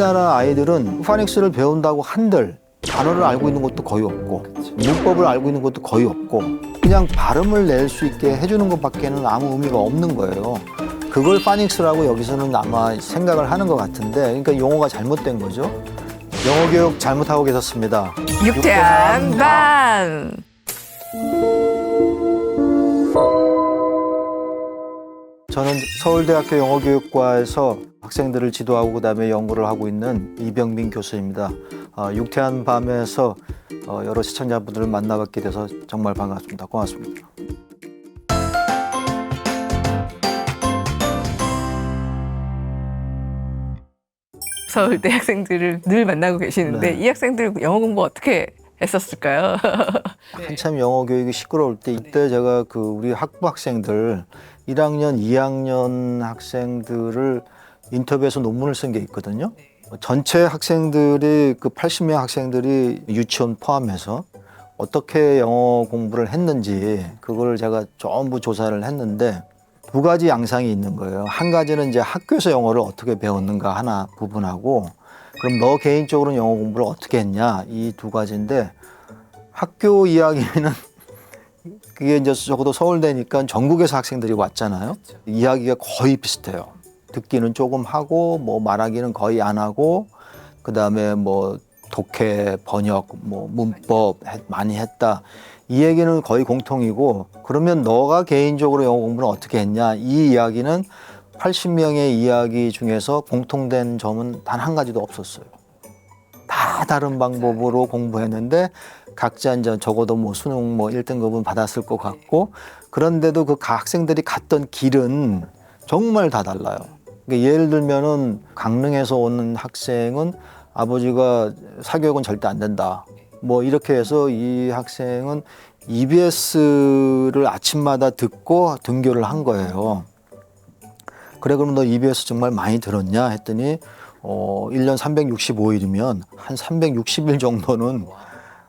우리나라 아이들은 파닉스를 배운다고 한들 단어를 알고 있는 것도 거의 없고 문법을 알고 있는 것도 거의 없고 그냥 발음을 낼 수 있게 해주는 것밖에는 아무 의미가 없는 거예요. 그걸 파닉스라고 여기서는 아마 생각을 하는 것 같은데, 그러니까 용어가 잘못된 거죠. 영어 교육 잘못하고 계셨습니다. 육태한 반. 저는 서울대학교 영어교육과에서 학생들을 지도하고 그다음에 연구를 하고 있는 이병민 교수입니다. 육태한 밤에서 여러 시청자분들을 만나뵙게 돼서 정말 반갑습니다. 고맙습니다. 서울대 학생들을 늘 만나고 계시는데 네. 이 학생들 영어 공부 어떻게 했었을까요? 한참 영어 교육이 시끄러울 때 이때 제가 그 우리 학부 학생들 1학년, 2학년 학생들을 인터뷰해서 논문을 쓴 게 있거든요. 전체 학생들이 그 80명 학생들이 유치원 포함해서 어떻게 영어 공부를 했는지 그걸 제가 전부 조사를 했는데 두 가지 양상이 있는 거예요. 한 가지는 이제 학교에서 영어를 어떻게 배웠는가 하나 부분하고 그럼 너 개인적으로는 영어 공부를 어떻게 했냐 이 두 가지인데 학교 이야기는 그게 이제 적어도 서울대니까 전국에서 학생들이 왔잖아요. 이야기가 거의 비슷해요. 듣기는 조금 하고 뭐 말하기는 거의 안 하고 그다음에 뭐 독해, 번역, 뭐 문법 많이 했다. 이 얘기는 거의 공통이고 그러면 너가 개인적으로 영어 공부는 어떻게 했냐 이 이야기는 80명의 이야기 중에서 공통된 점은 단 한 가지도 없었어요. 다 다른 방법으로 공부했는데 각자 이제 적어도 뭐 수능 뭐 1등급은 받았을 것 같고 그런데도 그 학생들이 갔던 길은 정말 다 달라요. 그러니까 예를 들면은 강릉에서 오는 학생은 아버지가 사교육은 절대 안 된다. 뭐 이렇게 해서 이 학생은 EBS를 아침마다 듣고 등교를 한 거예요. 그래 그럼 너 EBS 정말 많이 들었냐 했더니 1년 365일이면 한 360일 정도는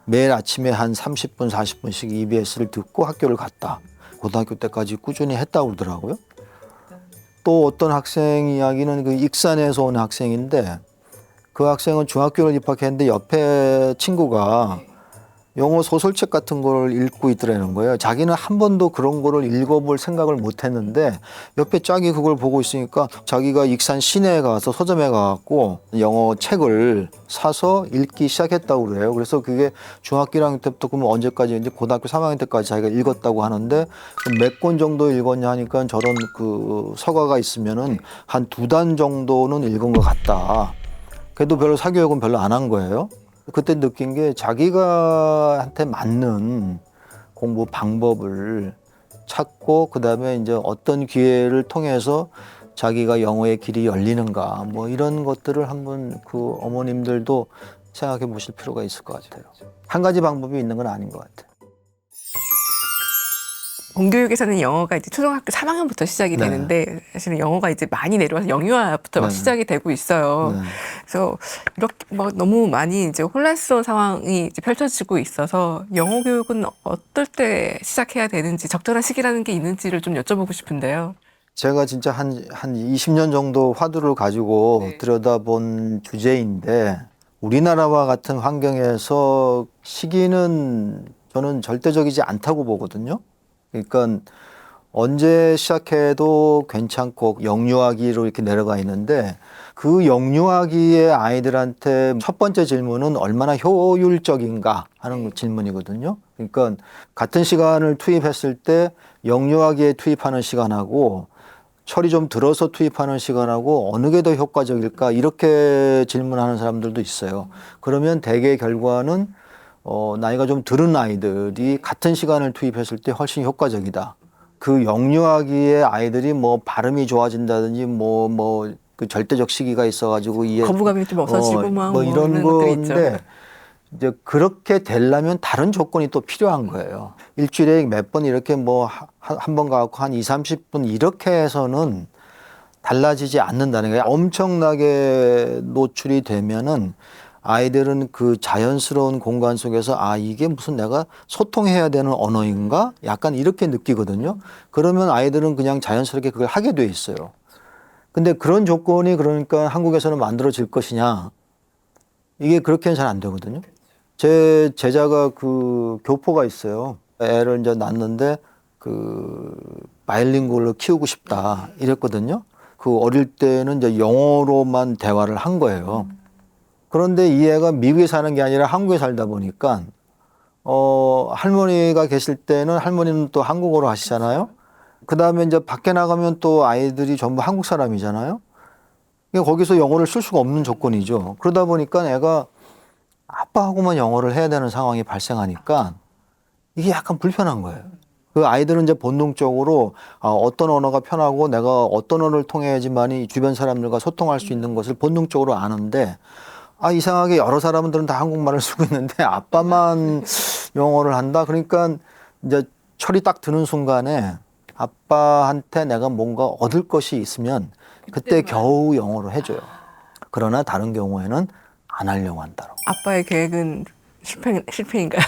매일 아침에 한 30분, 40분씩 EBS를 듣고 학교를 갔다. 고등학교 때까지 꾸준히 했다고 그러더라고요. 또 어떤 학생 이야기는 그 익산에서 온 학생인데 그 학생은 중학교를 입학했는데 옆에 친구가 영어 소설책 같은 걸 읽고 있더라는 거예요. 자기는 한 번도 그런 거를 읽어볼 생각을 못 했는데 옆에 짝이 그걸 보고 있으니까 자기가 익산 시내에 가서 서점에 가갖고 영어 책을 사서 읽기 시작했다고 그래요. 그래서 그게 중학교 1학년 때부터 그러면 언제까지 이제 고등학교 3학년 때까지 자기가 읽었다고 하는데 몇 권 정도 읽었냐 하니까 저런 그 서가가 있으면은 한 2단 정도는 읽은 것 같다. 그래도 별로 사교육은 별로 안 한 거예요. 그때 느낀 게 자기가 한테 맞는 공부 방법을 찾고 그다음에 이제 어떤 기회를 통해서 자기가 영어의 길이 열리는가 뭐 이런 것들을 한번 그 어머님들도 생각해 보실 필요가 있을 것 같아요. 한 가지 방법이 있는 건 아닌 것 같아요. 공교육에서는 영어가 이제 초등학교 3학년부터 시작이 네. 되는데 사실은 영어가 이제 많이 내려와서 영유아부터 막 네. 시작이 되고 있어요. 네. 그래서 이렇게 막 너무 많이 이제 혼란스러운 상황이 이제 펼쳐지고 있어서 영어 교육은 어떨 때 시작해야 되는지 적절한 시기라는 게 있는지를 좀 여쭤보고 싶은데요. 제가 진짜 한 20년 정도 화두를 가지고 들여다본 주제인데 우리나라와 같은 환경에서 시기는 저는 절대적이지 않다고 보거든요. 그러니까 언제 시작해도 괜찮고 영유아기로 이렇게 내려가 있는데 그 영유아기의 아이들한테 첫 번째 질문은 얼마나 효율적인가 하는 질문이거든요. 그러니까 같은 시간을 투입했을 때 영유아기에 투입하는 시간하고 철이 좀 들어서 투입하는 시간하고 어느 게 더 효과적일까 이렇게 질문하는 사람들도 있어요. 그러면 대개 결과는 나이가 좀 들은 아이들이 같은 시간을 투입했을 때 훨씬 효과적이다. 그 영유아기의 아이들이 뭐 발음이 좋아진다든지 뭐 그 절대적 시기가 있어가지고 거부감이 좀 없어지고 뭐 이런 것들이 있죠. 건데 이제 그렇게 되려면 다른 조건이 또 필요한 거예요. 일주일에 몇 번 이렇게 뭐 한 번 가고 한 2, 30분 이렇게 해서는 달라지지 않는다는 거예요. 엄청나게 노출이 되면은 아이들은 그 자연스러운 공간 속에서 아, 이게 무슨 내가 소통해야 되는 언어인가? 약간 이렇게 느끼거든요. 그러면 아이들은 그냥 자연스럽게 그걸 하게 돼 있어요. 근데 그런 조건이 그러니까 한국에서는 만들어질 것이냐? 이게 그렇게는 잘 안 되거든요. 제 제자가 그 교포가 있어요. 애를 이제 낳는데 그 바이링구얼로 키우고 싶다 이랬거든요. 그 어릴 때는 이제 영어로만 대화를 한 거예요. 그런데 이 애가 미국에 사는 게 아니라 한국에 살다 보니까 할머니가 계실 때는 할머니는 또 한국어로 하시잖아요. 그 다음에 이제 밖에 나가면 또 아이들이 전부 한국 사람이잖아요. 그러니까 거기서 영어를 쓸 수가 없는 조건이죠. 그러다 보니까 애가 아빠하고만 영어를 해야 되는 상황이 발생하니까 이게 약간 불편한 거예요. 그 아이들은 이제 본능적으로 어떤 언어가 편하고 내가 어떤 언어를 통해야지만이 주변 사람들과 소통할 수 있는 것을 본능적으로 아는데 이상하게 여러 사람들은 다 한국말을 쓰고 있는데 아빠만 영어를 한다. 그러니까 이제 철이 딱 드는 순간에 아빠한테 내가 뭔가 얻을 것이 있으면 그때 겨우 영어로 해줘요. 그러나 다른 경우에는 안 하려고 한다. 아빠의 계획은 실패인가요?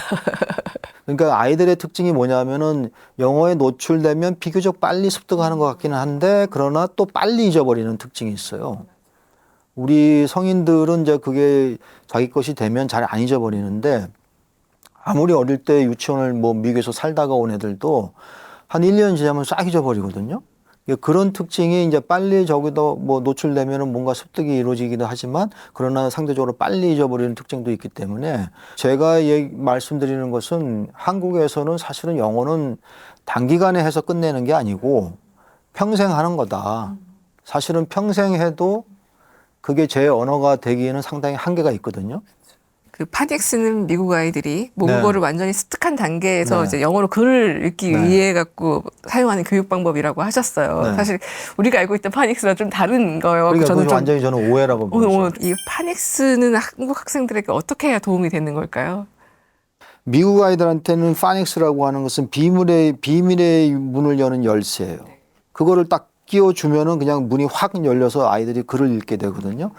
그러니까 아이들의 특징이 뭐냐면은 영어에 노출되면 비교적 빨리 습득하는 것 같기는 한데 그러나 또 빨리 잊어버리는 특징이 있어요. 우리 성인들은 이제 그게 자기 것이 되면 잘 안 잊어버리는데 아무리 어릴 때 유치원을 뭐 미국에서 살다가 온 애들도 한 1년 지나면 싹 잊어버리거든요. 그런 특징이 이제 빨리 저기도 뭐 노출되면은 뭔가 습득이 이루어지기도 하지만 그러나 상대적으로 빨리 잊어버리는 특징도 있기 때문에 제가 말씀드리는 것은 한국에서는 사실은 영어는 단기간에 해서 끝내는 게 아니고 평생 하는 거다. 사실은 평생 해도 그게 제 언어가 되기에는 상당히 한계가 있거든요. 그 파닉스는 미국 아이들이 모국어를 완전히 습득한 단계에서 네. 이제 영어로 글을 읽기 네. 위해 갖고 사용하는 교육 방법이라고 하셨어요. 네. 사실 우리가 알고 있던 파닉스와 좀 다른 거예요. 그러니까 저는 그건 완전히 저는 오해라고 오늘 보죠. 이 파닉스는 한국 학생들에게 어떻게 해야 도움이 되는 걸까요? 미국 아이들한테는 파닉스라고 하는 것은 비밀의 문을 여는 열쇠예요. 그거를 딱 끼워주면은 그냥 문이 확 열려서 아이들이 글을 읽게 되거든요.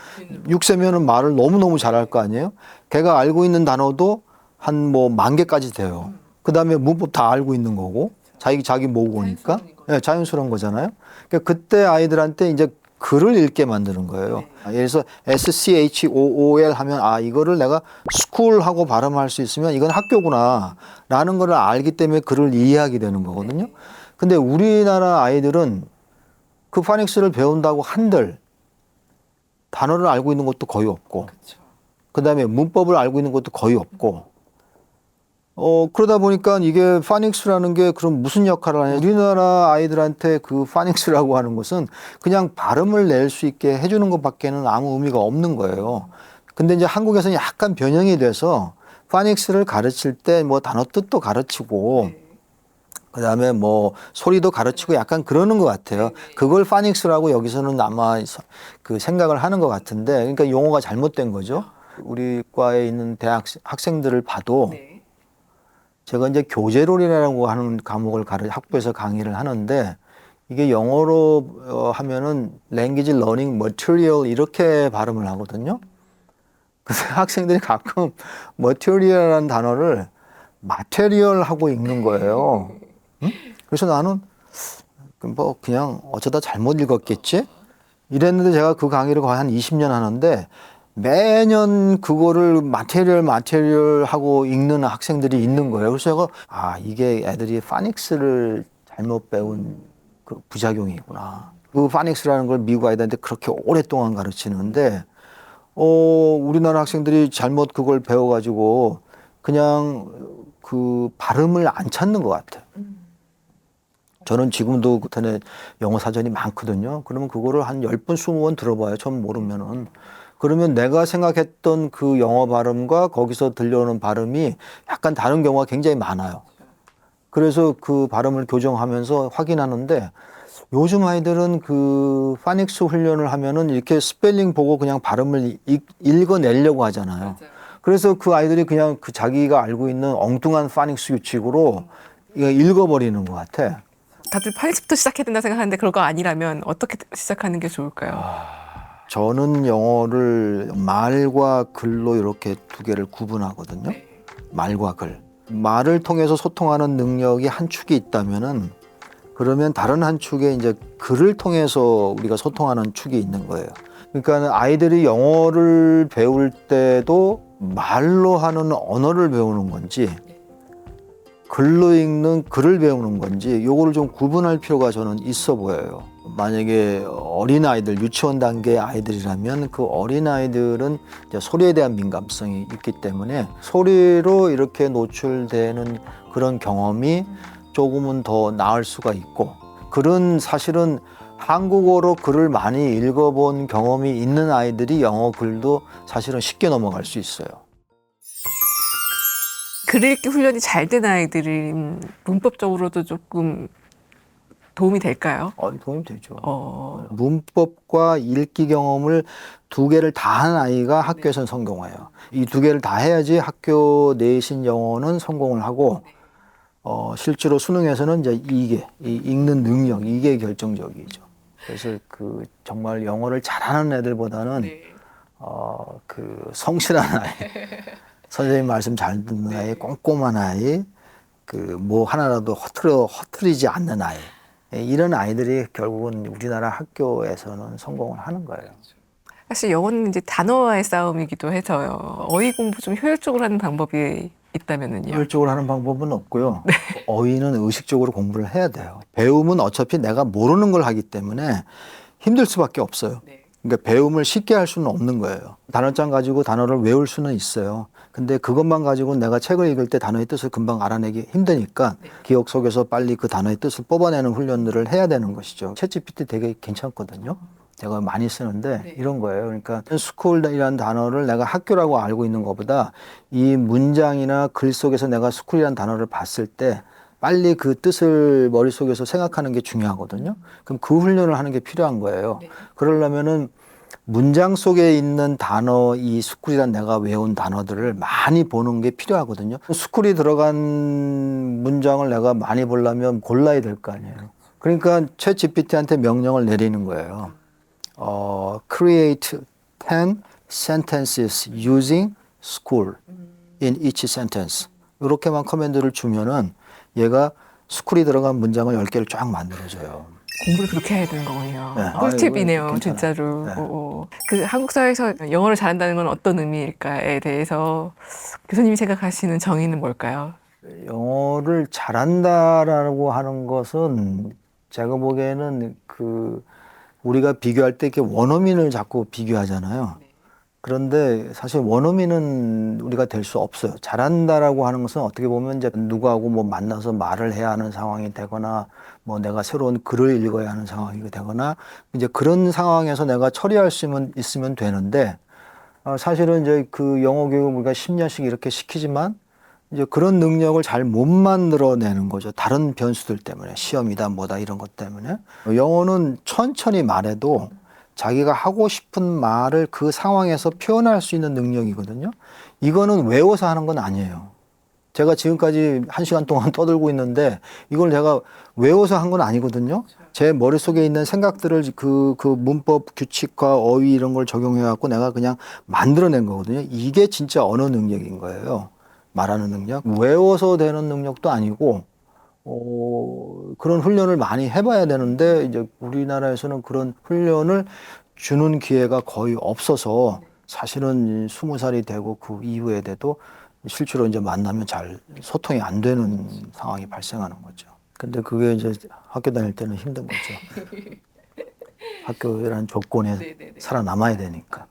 6세면은 말을 너무너무 잘할 거 아니에요? 걔가 알고 있는 단어도 한 뭐 10,000개까지 돼요. 그 다음에 문법 다 알고 있는 거고 자기 모국어니까 네, 자연스러운 거잖아요. 그러니까 그때 아이들한테 이제 글을 읽게 만드는 거예요. 예를 들어서 SCHOOL 하면 이거를 내가 school하고 발음할 수 있으면 이건 학교구나 라는 걸 알기 때문에 글을 이해하게 되는 거거든요. 근데 우리나라 아이들은 그 파닉스를 배운다고 한들 단어를 알고 있는 것도 거의 없고 그다음에 문법을 알고 있는 것도 거의 없고 그러다 보니까 이게 파닉스라는 게 그럼 무슨 역할을 하냐. 우리나라 아이들한테 그 파닉스라고 하는 것은 그냥 발음을 낼 수 있게 해주는 것밖에는 아무 의미가 없는 거예요. 근데 이제 한국에서는 약간 변형이 돼서 파닉스를 가르칠 때 뭐 단어 뜻도 가르치고 그다음에 뭐 소리도 가르치고 약간 그러는 것 같아요. 그걸 파닉스라고 여기서는 아마 그 생각을 하는 것 같은데 그러니까 용어가 잘못된 거죠. 우리 과에 있는 학생들을 봐도 제가 이제 교재론이라고 하는 과목을 학부에서 강의를 하는데 이게 영어로 하면은 language learning material 이렇게 발음을 하거든요. 그래서 학생들이 가끔 material이라는 단어를 material 하고 읽는 거예요. 응? 그래서 나는 뭐 그냥 어쩌다 잘못 읽었겠지? 이랬는데 제가 그 강의를 거의 한 20년 하는데 매년 그거를 마테리얼 하고 읽는 학생들이 있는 거예요. 그래서 제가 이게 애들이 파닉스를 잘못 배운 그 부작용이구나. 그 파닉스라는 걸 미국 아이들한테 그렇게 오랫동안 가르치는데 우리나라 학생들이 잘못 그걸 배워가지고 그냥 그 발음을 안 찾는 것 같아요. 저는 지금도 그전에 영어 사전이 많거든요. 그러면 그거를 한 10번, 20번 들어봐요. 처음 모르면은. 그러면 내가 생각했던 그 영어 발음과 거기서 들려오는 발음이 약간 다른 경우가 굉장히 많아요. 그래서 그 발음을 교정하면서 확인하는데 요즘 아이들은 그 파닉스 훈련을 하면은 이렇게 스펠링 보고 그냥 발음을 읽어내려고 하잖아요. 그래서 그 아이들이 그냥 그 자기가 알고 있는 엉뚱한 파닉스 규칙으로 이거 읽어버리는 것 같아. 다들 파닉스부터 시작해야 된다 생각하는데 그런 거 아니라면 어떻게 시작하는 게 좋을까요? 저는 영어를 말과 글로 이렇게 두 개를 구분하거든요. 말과 글. 말을 통해서 소통하는 능력이 한 축이 있다면은 그러면 다른 한 축에 이제 글을 통해서 우리가 소통하는 축이 있는 거예요. 그러니까 아이들이 영어를 배울 때도 말로 하는 언어를 배우는 건지 글로 읽는 글을 배우는 건지 요거를 좀 구분할 필요가 저는 있어 보여요. 만약에 어린아이들, 유치원 단계 아이들이라면 그 어린아이들은 이제 소리에 대한 민감성이 있기 때문에 소리로 이렇게 노출되는 그런 경험이 조금은 더 나을 수가 있고, 글은 사실은 한국어로 글을 많이 읽어본 경험이 있는 아이들이 영어 글도 사실은 쉽게 넘어갈 수 있어요. 글 읽기 훈련이 잘 된 아이들은 문법적으로도 조금 도움이 될까요? 도움이 되죠. 문법과 읽기 경험을 두 개를 다 한 아이가 학교에서는 성공해요. 이 두 개를 다 해야지 학교 내신 영어는 성공을 하고, 실제로 수능에서는 이제 이 읽는 능력, 이게 결정적이죠. 그래서 그 정말 영어를 잘하는 애들보다는 그 성실한 아이, 선생님 말씀 잘 듣는 아이, 꼼꼼한 아이, 그 뭐 하나라도 허트리지 않는 아이, 이런 아이들이 결국은 우리나라 학교에서는 성공을 하는 거예요. 사실 영어는 이제 단어와의 싸움이기도 해서요. 어휘 공부 좀 효율적으로 하는 방법이 있다면은요. 효율적으로 하는 방법은 없고요. 어휘는 의식적으로 공부를 해야 돼요. 배움은 어차피 내가 모르는 걸 하기 때문에 힘들 수밖에 없어요. 그러니까 배움을 쉽게 할 수는 없는 거예요. 단어장 가지고 단어를 외울 수는 있어요. 근데 그것만 가지고 내가 책을 읽을 때 단어의 뜻을 금방 알아내기 힘드니까 기억 속에서 빨리 그 단어의 뜻을 뽑아내는 훈련들을 해야 되는 것이죠. 챗GPT 되게 괜찮거든요. 제가 많이 쓰는데 이런 거예요. 그러니까 스쿨이라는 단어를 내가 학교라고 알고 있는 것보다 이 문장이나 글 속에서 내가 스쿨이라는 단어를 봤을 때 빨리 그 뜻을 머릿속에서 생각하는 게 중요하거든요. 그럼 그 훈련을 하는 게 필요한 거예요. 그러려면은 문장 속에 있는 단어, 이 스쿨이란 내가 외운 단어들을 많이 보는 게 필요하거든요. 스쿨이 들어간 문장을 내가 많이 보려면 골라야 될 거 아니에요. 그러니까 챗 GPT한테 명령을 내리는 거예요. Create 10 sentences using school in each sentence. 이렇게만 커맨드를 주면은 얘가 스쿨이 들어간 문장을 10개를 쫙 만들어줘요. 공부를 그렇게 해야 되는 거군요. 네. 꿀팁이네요, 괜찮아요. 진짜로. 네. 그 한국 사회에서 영어를 잘한다는 건 어떤 의미일까에 대해서 교수님이 생각하시는 정의는 뭘까요? 영어를 잘한다라고 하는 것은 제가 보기에는 그 우리가 비교할 때 이렇게 원어민을 자꾸 비교하잖아요. 그런데 사실 원어민은 우리가 될 수 없어요. 잘한다라고 하는 것은 어떻게 보면 이제 누구하고 뭐 만나서 말을 해야 하는 상황이 되거나 뭐 내가 새로운 글을 읽어야 하는 상황이 되거나 이제 그런 상황에서 내가 처리할 수 있으면 되는데, 사실은 이제 그 영어 교육을 우리가 10년씩 이렇게 시키지만 이제 그런 능력을 잘 못 만들어내는 거죠. 다른 변수들 때문에, 시험이다 뭐다 이런 것 때문에. 영어는 천천히 말해도 자기가 하고 싶은 말을 그 상황에서 표현할 수 있는 능력이거든요. 이거는 외워서 하는 건 아니에요. 제가 지금까지 1시간 동안 떠들고 있는데 이걸 제가 외워서 한 건 아니거든요. 제 머릿속에 있는 생각들을 그 문법 규칙과 어휘 이런 걸 적용해 갖고 내가 그냥 만들어낸 거거든요. 이게 진짜 언어 능력인 거예요. 말하는 능력. 외워서 되는 능력도 아니고 그런 훈련을 많이 해봐야 되는데 이제 우리나라에서는 그런 훈련을 주는 기회가 거의 없어서 사실은 20살이 되고 그 이후에 돼도 실제로 이제 만나면 잘 소통이 안 되는 상황이 발생하는 거죠. 근데 그게 이제 학교 다닐 때는 힘든 거죠. 학교라는 조건에 살아남아야 되니까.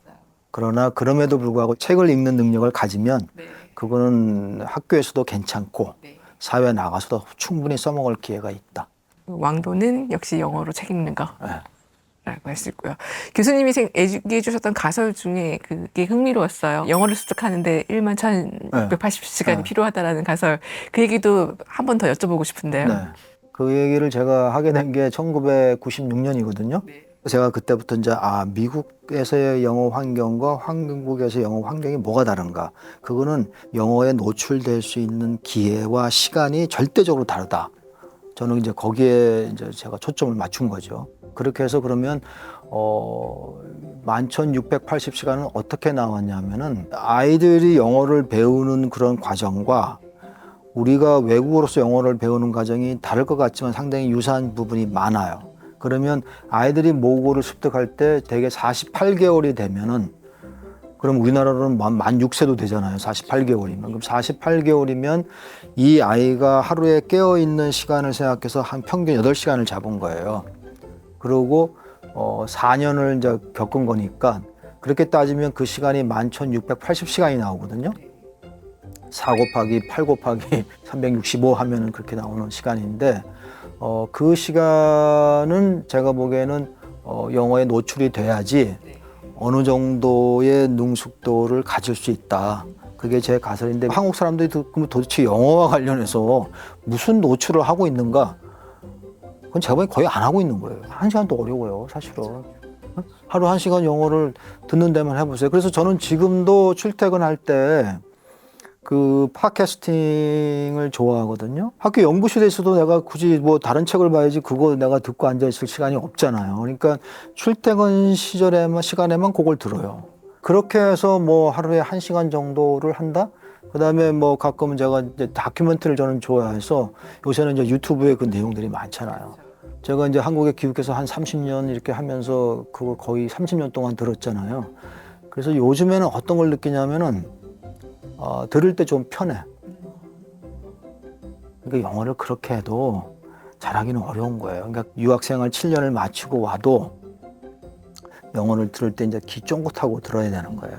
그러나 그럼에도 불구하고 책을 읽는 능력을 가지면 그거는 학교에서도 괜찮고 사회에 나가서도 충분히 써먹을 기회가 있다. 왕도는 역시 영어로 책 읽는 거. 라고 했었고요. 교수님이 얘기해 주셨던 가설 중에 그게 흥미로웠어요. 영어를 습득하는데 11,680시간이 필요하다라는 가설. 그 얘기도 한 번 더 여쭤보고 싶은데요. 네. 그 얘기를 제가 하게 된 게 1996년이거든요. 제가 그때부터 이제 미국에서의 영어 환경과 한국에서의 영어 환경이 뭐가 다른가. 그거는 영어에 노출될 수 있는 기회와 시간이 절대적으로 다르다. 저는 이제 거기에 이제 제가 초점을 맞춘 거죠. 그렇게 해서 그러면 11,680시간은 어떻게 나왔냐면은 아이들이 영어를 배우는 그런 과정과 우리가 외국어로서 영어를 배우는 과정이 다를 것 같지만 상당히 유사한 부분이 많아요. 그러면 아이들이 모국어를 습득할 때 대개 48개월이 되면은 그럼 우리나라로는 만 6세도 되잖아요. 48개월이면. 그럼 48개월이면 이 아이가 하루에 깨어있는 시간을 생각해서 한 평균 8시간을 잡은 거예요. 그리고 4년을 이제 겪은 거니까 그렇게 따지면 그 시간이 11,680시간이 나오거든요. 4 곱하기 8 곱하기 365 하면은 그렇게 나오는 시간인데 그 시간은 제가 보기에는 영어에 노출이 돼야지 어느 정도의 능숙도를 가질 수 있다. 그게 제 가설인데 한국 사람들이 그럼 도대체 영어와 관련해서 무슨 노출을 하고 있는가? 그건 제가 보기엔 거의 안 하고 있는 거예요. 1시간도 어려워요, 사실은. 하루 1시간 영어를 듣는 데만 해보세요. 그래서 저는 지금도 출퇴근할 때 그 팟캐스팅을 좋아하거든요. 학교 연구실에 있어도 내가 굳이 뭐 다른 책을 봐야지 그거 내가 듣고 앉아있을 시간이 없잖아요. 그러니까 출퇴근 시간에만 그걸 들어요. 그렇게 해서 뭐 하루에 1시간 정도를 한다? 그 다음에 뭐 가끔은 제가 이제 다큐멘터리를 저는 좋아해서 요새는 이제 유튜브에 그 내용들이 많잖아요. 제가 이제 한국에 귀국해서 한 30년 이렇게 하면서 그걸 거의 30년 동안 들었잖아요. 그래서 요즘에는 어떤 걸 느끼냐면은 들을 때 좀 편해. 그러니까 영어를 그렇게 해도 잘하기는 어려운 거예요. 그러니까 유학생활 7년을 마치고 와도 영어를 들을 때 이제 귀 쫑긋하고 들어야 되는 거예요.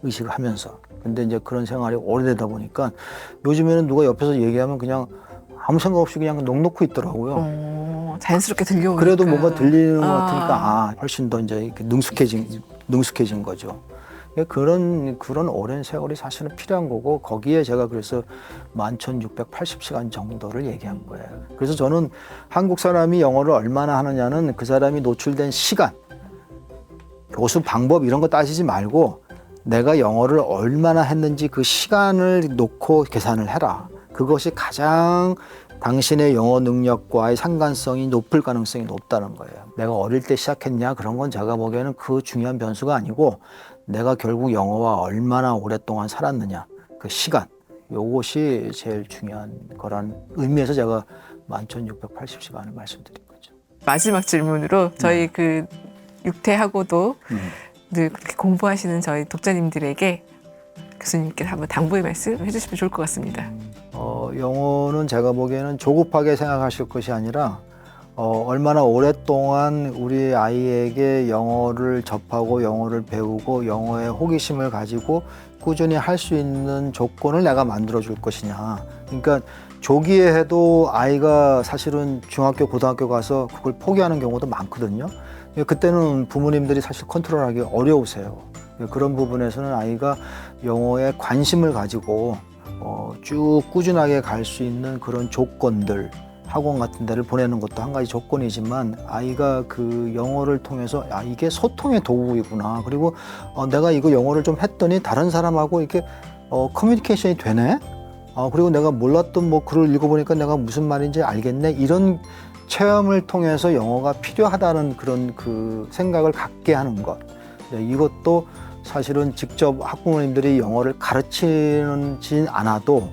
의식을 하면서. 근데 이제 그런 생활이 오래되다 보니까 요즘에는 누가 옆에서 얘기하면 그냥 아무 생각 없이 그냥 넋놓고 있더라고요. 자연스럽게 들려오니까. 그래도 뭔가 들리는 것 같으니까 훨씬 더 이제 이렇게 능숙해진 거죠. 그런 오랜 세월이 사실은 필요한 거고 거기에 제가 그래서 11,680시간 정도를 얘기한 거예요. 그래서 저는 한국 사람이 영어를 얼마나 하느냐는 그 사람이 노출된 시간, 교수 방법 이런 거 따지지 말고 내가 영어를 얼마나 했는지 그 시간을 놓고 계산을 해라. 그것이 가장 당신의 영어 능력과의 상관성이 높을 가능성이 높다는 거예요. 내가 어릴 때 시작했냐 그런 건 제가 보기에는 그 중요한 변수가 아니고 내가 결국 영어와 얼마나 오랫동안 살았느냐 그 시간 요것이 제일 중요한 거란 의미에서 제가 11,680시간을 말씀드린 거죠. 마지막 질문으로 저희 그 육퇴하고도 늘 그렇게 공부하시는 저희 독자님들에게 교수님께서 한번 당부의 말씀 해주시면 좋을 것 같습니다. 영어는 제가 보기에는 조급하게 생각하실 것이 아니라 얼마나 오랫동안 우리 아이에게 영어를 접하고 영어를 배우고 영어에 호기심을 가지고 꾸준히 할 수 있는 조건을 내가 만들어 줄 것이냐. 그러니까 조기에 해도 아이가 사실은 중학교, 고등학교 가서 그걸 포기하는 경우도 많거든요. 그때는 부모님들이 사실 컨트롤하기 어려우세요. 그런 부분에서는 아이가 영어에 관심을 가지고 쭉 꾸준하게 갈 수 있는 그런 조건들 학원 같은 데를 보내는 것도 한 가지 조건이지만 아이가 그 영어를 통해서 이게 소통의 도구이구나. 그리고 내가 이거 영어를 좀 했더니 다른 사람하고 이렇게 커뮤니케이션이 되네. 그리고 내가 몰랐던 뭐 글을 읽어보니까 내가 무슨 말인지 알겠네. 이런 체험을 통해서 영어가 필요하다는 그런 그 생각을 갖게 하는 것. 이것도 사실은 직접 학부모님들이 영어를 가르치진 않아도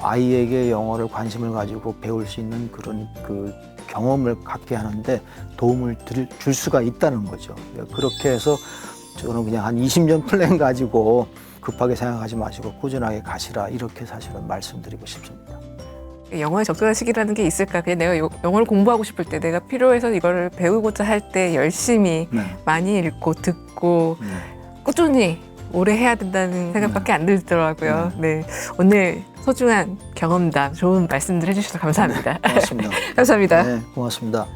아이에게 영어를 관심을 가지고 배울 수 있는 그런 그 경험을 갖게 하는데 도움을 줄 수가 있다는 거죠. 그렇게 해서 저는 그냥 한 20년 플랜 가지고 급하게 생각하지 마시고 꾸준하게 가시라 이렇게 사실은 말씀드리고 싶습니다. 영어에 접근한 시기라는 게 있을까? 그냥 내가 영어를 공부하고 싶을 때 내가 필요해서 이거를 배우고자 할 때 열심히 많이 읽고 듣고 꾸준히 오래 해야 된다는 생각밖에 안 들더라고요. 네. 오늘 소중한 경험담, 좋은 말씀들 해주셔서 감사합니다. 고맙습니다. 감사합니다. 네, 고맙습니다.